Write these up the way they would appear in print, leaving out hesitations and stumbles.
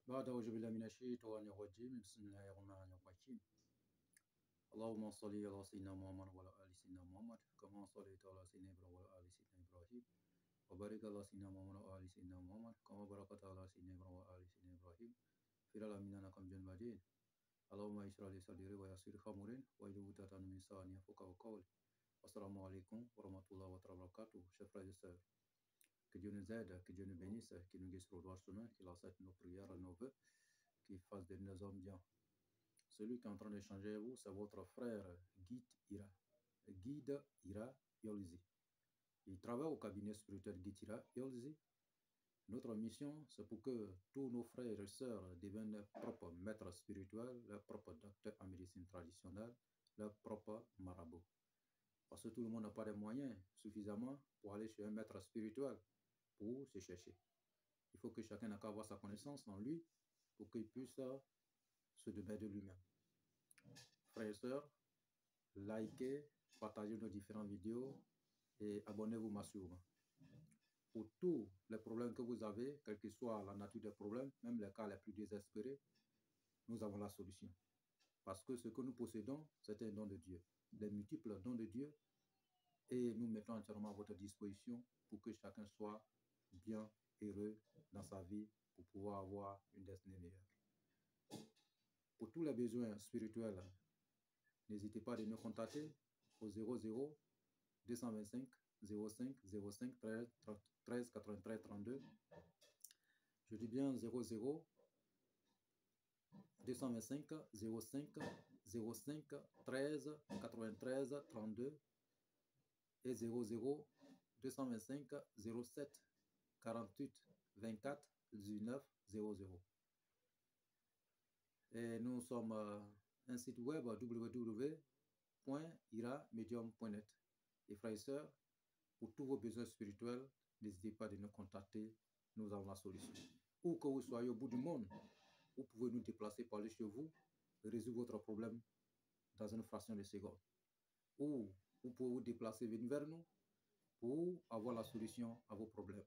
بعد أعوذ بالله من الشيطان الرجيم بسم الله الرحمن الرحيم اللهم صل على سيدنا محمد وعلى آل سيدنا محمد كما صليت على سيدنا إبراهيم وعلى آل سيدنا إبراهيم وبارك على سيدنا محمد وعلى آل سيدنا محمد كما باركت على سيدنا إبراهيم وعلى آل سيدنا إبراهيم في العالمين إنك حميد مجيد اللهم اشرح لي صدري ويسر لي أمري واحلل عقدة من لساني يفقهوا قولي Assalamu alaikum wa rahmatullahi wa barakatuh, chers frères et sœurs. Que Dieu nous aide, que Dieu nous bénisse, qu'il nous guide sur le droit chemin, qu'il accepte nos prières et nos vœux, qu'il fasse de nous hommes bien. Celui qui est en train d'échanger avec vous, c'est votre frère Guide Ira Yolzi. Il travaille au cabinet spirituel Guide Ira Yolzi. Notre mission, c'est pour que tous nos frères et sœurs deviennent leurs propres maîtres spirituels, leurs propres docteurs en médecine traditionnelle, leurs propres marabouts. Parce que tout le monde n'a pas les moyens suffisamment pour aller chez un maître spirituel pour se chercher. Il faut que chacun ait qu'à avoir sa connaissance en lui pour qu'il puisse se démerder de lui-même. Frères et sœurs, likez, partagez nos différentes vidéos et abonnez-vous massivement. Pour tous les problèmes que vous avez, quelle que soit la nature des problèmes, même les cas les plus désespérés, nous avons la solution. Parce que ce que nous possédons, c'est un don de Dieu. Des multiples dons de Dieu. Et nous mettons entièrement à votre disposition pour que chacun soit bien heureux dans sa vie pour pouvoir avoir une destinée meilleure. Pour tous les besoins spirituels, n'hésitez pas à nous contacter au 00 225 05 05 13 93 32. Je dis bien 00 225 05 05 13 93 32 et 00 225 07 48 24 19 00. Et nous sommes un site web www.iramedium.net. Et frères et sœurs, pour tous vos besoins spirituels, n'hésitez pas à nous contacter, nous avons la solution. Où que vous soyez au bout du monde, vous pouvez nous déplacer par aller chez vous, résoudre votre problème dans une fraction de seconde. Ou vous pouvez vous déplacer venir vers nous pour avoir la solution à vos problèmes.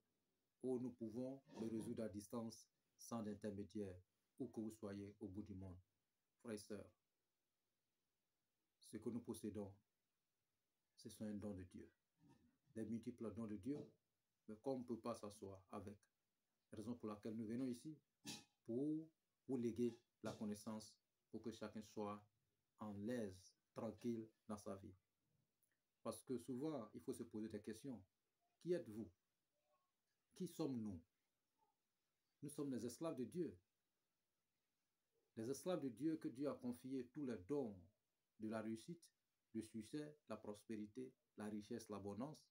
Ou nous pouvons les résoudre à distance sans intermédiaire, où que vous soyez au bout du monde. Frères et sœurs, ce que nous possédons, ce sont un don de Dieu. Des multiples dons de Dieu, mais comme on ne peut pas s'asseoir avec. Raison pour laquelle nous venons ici, pour vous léguer la connaissance, pour que chacun soit en l'aise, tranquille dans sa vie. Parce que souvent, il faut se poser des questions. Qui êtes-vous? Qui sommes-nous? Nous sommes les esclaves de Dieu. Les esclaves de Dieu que Dieu a confié tous les dons de la réussite, le succès, la prospérité, la richesse, l'abondance.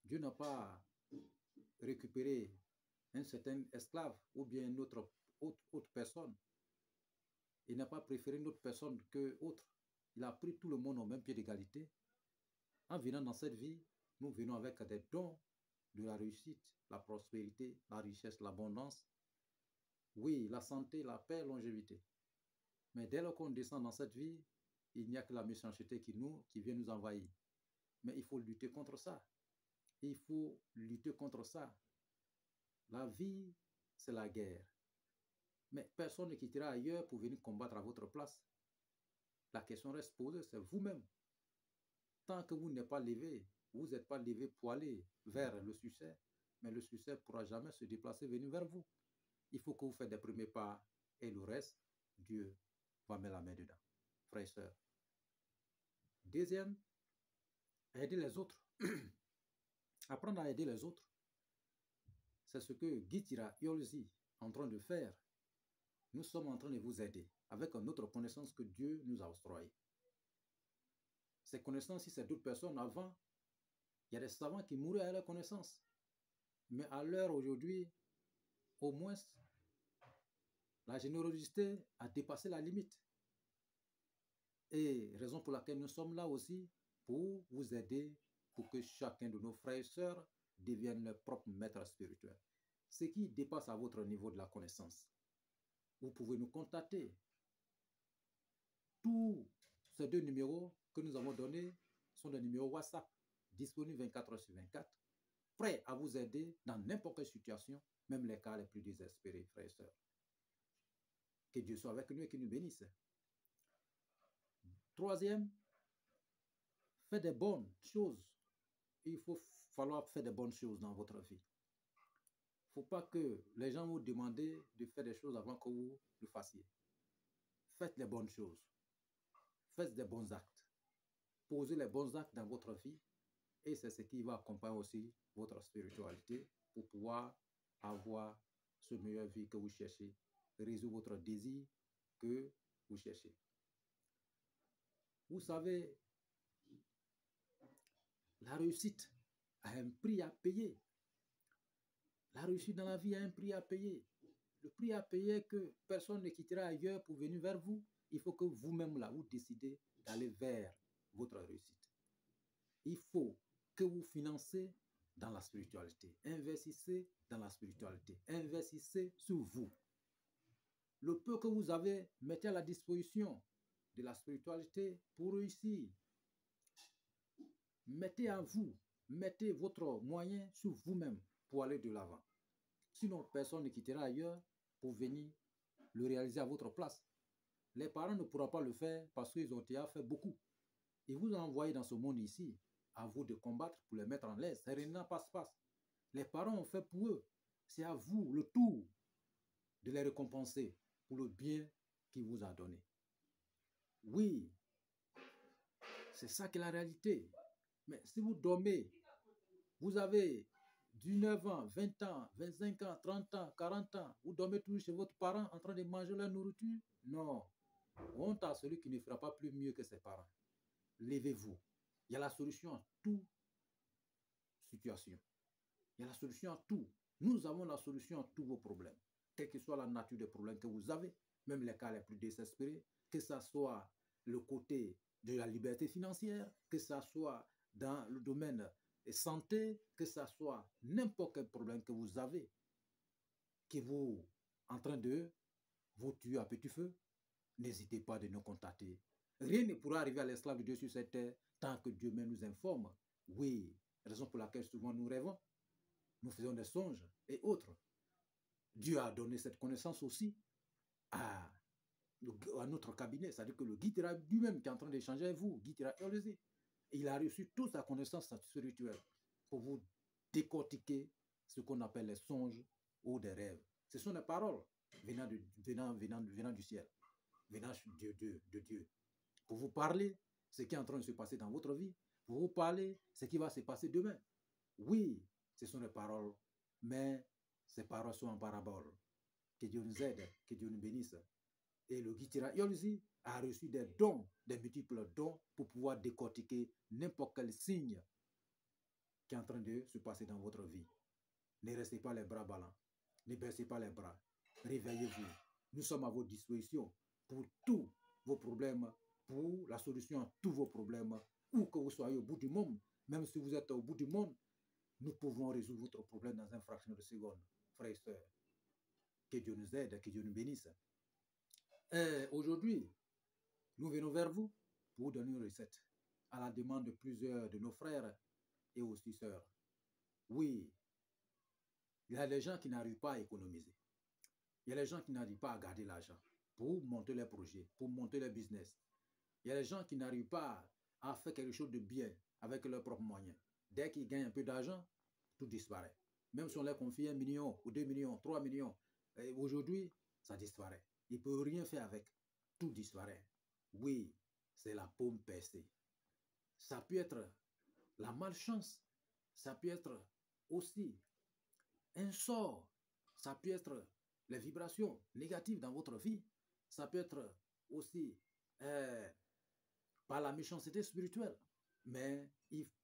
Dieu n'a pas récupéré un certain esclave ou bien une autre personne. Il n'a pas préféré une autre personne que autre. Il a pris tout le monde au même pied d'égalité. En venant dans cette vie, nous venons avec des dons de la réussite, la prospérité, la richesse, l'abondance. Oui, la santé, la paix, la longévité. Mais dès lors qu'on descend dans cette vie, il n'y a que la méchanceté qui vient nous envahir. Mais il faut lutter contre ça. Il faut lutter contre ça. La vie, c'est la guerre. Mais personne ne quittera ailleurs pour venir combattre à votre place. La question reste posée, c'est vous-même. Tant que vous n'êtes pas levé, vous n'êtes pas levé pour aller vers le succès, mais le succès ne pourra jamais se déplacer, venir vers vous. Il faut que vous fassiez des premiers pas et le reste, Dieu va mettre la main dedans. Frères et sœurs. Deuxième, aider les autres. Apprendre à aider les autres. C'est ce que Guide Ira Yolzi est en train de faire. Nous sommes en train de vous aider avec une autre connaissance que Dieu nous a octroyée. Ces connaissances, si c'est d'autres personnes avant, il y a des savants qui mouraient à leur connaissance. Mais à l'heure aujourd'hui, au moins, la générosité a dépassé la limite. Et raison pour laquelle nous sommes là aussi, pour vous aider, pour que chacun de nos frères et sœurs devienne leur propre maître spirituel. Ce qui dépasse à votre niveau de la connaissance. Vous pouvez nous contacter. Tous ces deux numéros que nous avons donnés sont des numéros WhatsApp disponibles 24 heures sur 24. prêt à vous aider dans n'importe quelle situation, même les cas les plus désespérés, frères et sœurs. Que Dieu soit avec nous et qu'il nous bénisse. Troisième, faites des bonnes choses. Il faut falloir faire des bonnes choses dans votre vie. Il ne faut pas que les gens vous demandent de faire des choses avant que vous le fassiez. Faites les bonnes choses. Faites des bons actes. Posez les bons actes dans votre vie et c'est ce qui va accompagner aussi votre spiritualité pour pouvoir avoir ce meilleure vie que vous cherchez, résoudre votre désir que vous cherchez. Vous savez, la réussite a un prix à payer. La réussite dans la vie a un prix à payer. Le prix à payer est que personne ne quittera ailleurs pour venir vers vous. Il faut que vous-même là, vous décidez d'aller vers votre réussite. Il faut que vous financez dans la spiritualité. Investissez dans la spiritualité. Investissez sur vous. Le peu que vous avez, mettez à la disposition de la spiritualité pour réussir. Mettez à vous, mettez votre moyen sur vous-même pour aller de l'avant. Sinon, personne ne quittera ailleurs pour venir le réaliser à votre place. Les parents ne pourront pas le faire parce qu'ils ont déjà fait beaucoup. Ils vous ont envoyé dans ce monde ici, à vous de combattre pour les mettre en l'aise. Rien n'a pas se passe. Les parents ont fait pour eux. C'est à vous le tour de les récompenser pour le bien qu'il vous a donné. Oui, c'est ça qui est la réalité. Mais si vous dormez, vous avez 19 ans, 20 ans, 25 ans, 30 ans, 40 ans, vous dormez toujours chez votre parent en train de manger leur nourriture? Non. Honte à celui qui ne fera pas plus mieux que ses parents. Levez-vous. Il y a la solution à toute situation. Il y a la solution à tout. Nous avons la solution à tous vos problèmes. Quelle que soit la nature des problèmes que vous avez, même les cas les plus désespérés, que ce soit le côté de la liberté financière, que ce soit dans le domaine de santé, que ce soit n'importe quel problème que vous avez, qui vous en train de vous tuer à petit feu, n'hésitez pas de nous contacter. Rien ne pourra arriver à l'esclave de Dieu sur cette terre tant que Dieu même nous informe. Oui, raison pour laquelle souvent nous rêvons, nous faisons des songes et autres. Dieu a donné cette connaissance aussi à notre cabinet, c'est-à-dire que le guide lui-même qui est en train d'échanger avec vous, guide il a reçu toute sa connaissance spirituelle pour vous décortiquer ce qu'on appelle les songes ou des rêves. Ce sont des paroles venant du ciel, venant de Dieu, pour vous parler ce qui est en train de se passer dans votre vie, pour vous parler ce qui va se passer demain. Oui, ce sont des paroles, mais ces paroles sont en parabole. Que Dieu nous aide, que Dieu nous bénisse. Et le Guitira Yolzi a reçu des dons, des multiples dons pour pouvoir décortiquer n'importe quel signe qui est en train de se passer dans votre vie. Ne restez pas les bras ballants, ne baissez pas les bras, réveillez-vous. Nous sommes à votre disposition pour tous vos problèmes, pour la solution à tous vos problèmes, où que vous soyez au bout du monde. Même si vous êtes au bout du monde, nous pouvons résoudre votre problème dans une fraction de seconde. Frères et sœurs, que Dieu nous aide, que Dieu nous bénisse. Aujourd'hui, nous venons vers vous pour vous donner une recette à la demande de plusieurs de nos frères et aussi sœurs. Oui, il y a des gens qui n'arrivent pas à économiser. Il y a des gens qui n'arrivent pas à garder l'argent pour monter leurs projets, pour monter leur business. Il y a des gens qui n'arrivent pas à faire quelque chose de bien avec leurs propres moyens. Dès qu'ils gagnent un peu d'argent, tout disparaît. Même si on leur confie 1 million ou 2 millions, 3 millions, aujourd'hui, ça disparaît. Il ne peut rien faire avec. Tout disparaît. Oui, c'est la paume percée. Ça peut être la malchance. Ça peut être aussi un sort. Ça peut être les vibrations négatives dans votre vie. Ça peut être aussi par la méchanceté spirituelle. Mais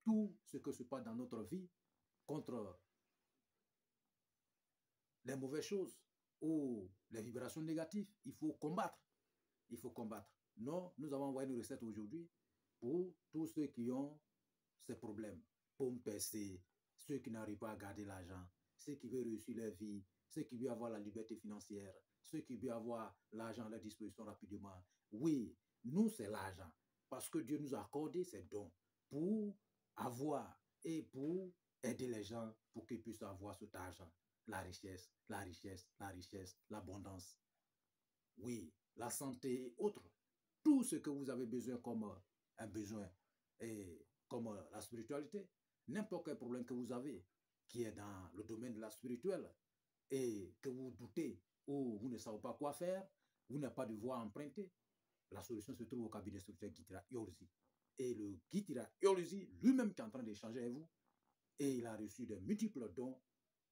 tout ce que se passe dans notre vie contre les mauvaises choses ou les vibrations négatives, il faut combattre. Il faut combattre. Non, nous avons envoyé une recette aujourd'hui pour tous ceux qui ont ces problèmes. Paume percée, ceux qui n'arrivent pas à garder l'argent, ceux qui veulent réussir leur vie, ceux qui veulent avoir la liberté financière, ceux qui veulent avoir l'argent à leur disposition rapidement. Oui, nous, c'est l'argent. Parce que Dieu nous a accordé ces dons pour avoir et pour aider les gens pour qu'ils puissent avoir cet argent. La richesse, la richesse, la richesse, l'abondance. Oui, la santé et autres. Tout ce que vous avez besoin comme un besoin et comme la spiritualité. N'importe quel problème que vous avez qui est dans le domaine de la spirituelle et que vous doutez ou vous ne savez pas quoi faire, vous n'avez pas de voie empruntée, la solution se trouve au cabinet spirituel Gitira Yorzi. Et le Gitira Yorzi lui-même qui est en train d'échanger avec vous, et il a reçu de multiples dons,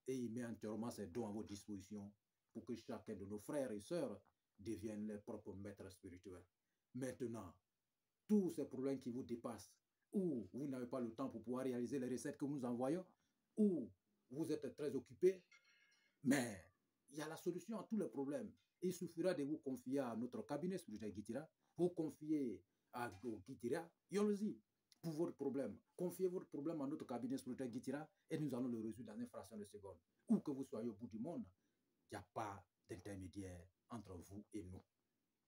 et il met entièrement ces dons à votre disposition pour que chacun de nos frères et sœurs devienne leur propre maître spirituel. Maintenant, tous ces problèmes qui vous dépassent, ou vous n'avez pas le temps pour pouvoir réaliser les recettes que nous envoyons, ou vous êtes très occupé, mais il y a la solution à tous les problèmes. Il suffira de vous confier à notre cabinet spirituel Gitira, vous confier à Gitira Yolzi pour votre problème. Confiez votre problème à notre cabinet spirituel Gitira et nous allons le résoudre dans une fraction de seconde. Où que vous soyez au bout du monde, il n'y a pas d'intermédiaire entre vous et nous.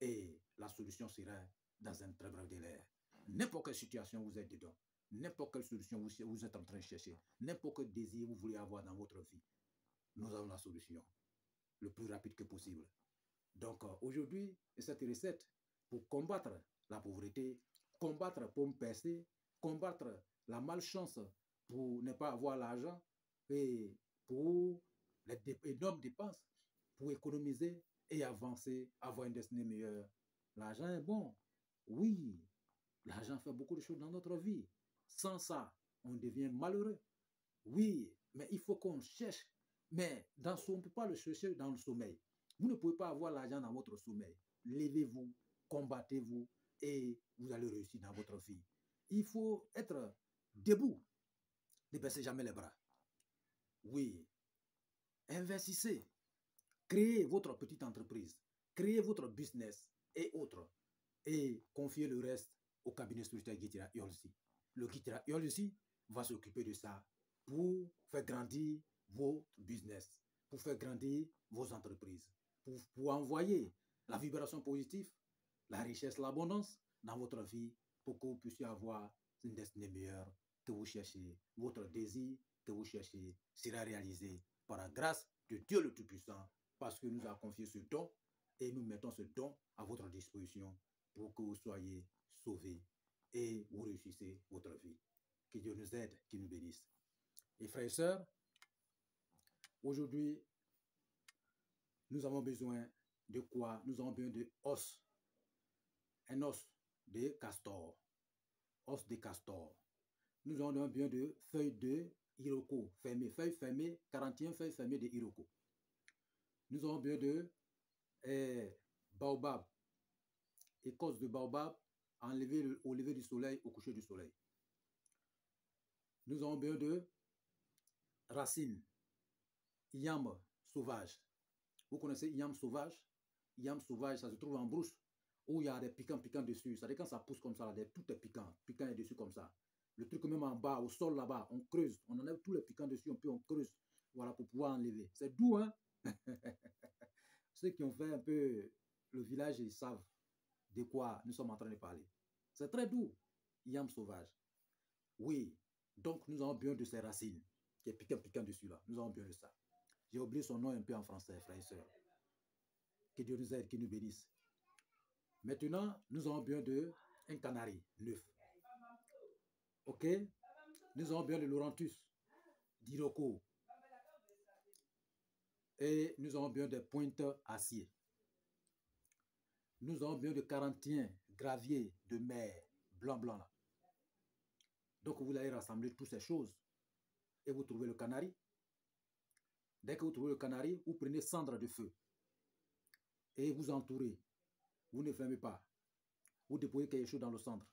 Et la solution sera dans un très bref délai. N'importe quelle situation vous êtes dedans, n'importe quelle solution vous êtes en train de chercher, n'importe quel désir vous voulez avoir dans votre vie, nous avons la solution le plus rapide que possible. Donc aujourd'hui, cette recette pour combattre la pauvreté, combattre pour me percer, combattre la malchance pour ne pas avoir l'argent et pour les énormes dépenses, pour économiser et avancer, avoir une destinée meilleure. L'argent est bon. Oui, l'argent fait beaucoup de choses dans notre vie. Sans ça, on devient malheureux. Oui, mais il faut qu'on cherche. Mais on ne peut pas le chercher dans le sommeil. Vous ne pouvez pas avoir l'argent dans votre sommeil. Levez-vous, combattez-vous et vous allez réussir dans votre vie. Il faut être debout. Ne baissez jamais les bras. Oui, investissez. Créez votre petite entreprise. Créez votre business et autres. Et confiez le reste au cabinet spirituel Gitira Yolzi. Le Gitira Yolzi va s'occuper de ça pour faire grandir vos business, pour faire grandir vos entreprises, pour envoyer la vibration positive, la richesse, l'abondance dans votre vie pour que vous puissiez avoir une destinée meilleure que vous cherchez. Votre désir que vous cherchez sera réalisé par la grâce de Dieu le Tout-Puissant parce que nous avons confié ce don et nous mettons ce don à votre disposition pour que vous soyez sauvés et vous réussissez votre vie. Que Dieu nous aide, qu'il nous bénisse. Et frères et sœurs, aujourd'hui, nous avons besoin de quoi? Nous avons besoin de os. Un os de castor. Os de castor. Nous avons besoin de feuilles de iroko fermées. Feuilles fermées, 41 feuilles fermées de iroko. Nous avons besoin de baobab. Écorce de baobab enlevée au lever du soleil, au coucher du soleil. Nous avons besoin de racines. Yam sauvage. Vous connaissez yam sauvage? Yam sauvage, ça se trouve en brousse où il y a des piquants dessus. Ça veut dire quand ça pousse comme ça, tout est piquant. Piquant est dessus comme ça. Le truc même en bas, au sol là-bas, on creuse. On enlève tous les piquants dessus, on creuse. Voilà, pour pouvoir enlever. C'est doux, hein? Ceux qui ont fait un peu le village, ils savent de quoi nous sommes en train de parler. C'est très doux. Yam sauvage. Oui. Donc, nous avons besoin de ces racines qui est piquant dessus là. Nous avons besoin de ça. J'ai oublié son nom un peu en français, frères et sœurs. Que Dieu nous aide, qu'il nous bénisse. Maintenant, nous avons besoin d'un canari neuf. Ok? Nous avons besoin de l'orantus, d'iroko. Et nous avons besoin de pointes acier. Nous avons besoin de 41 graviers de mer blanc là. Donc, vous allez rassembler toutes ces choses et vous trouvez le canari. Dès que vous trouvez le canari, vous prenez cendre de feu et vous entourez. Vous ne fermez pas. Vous déposez quelque chose dans le centre.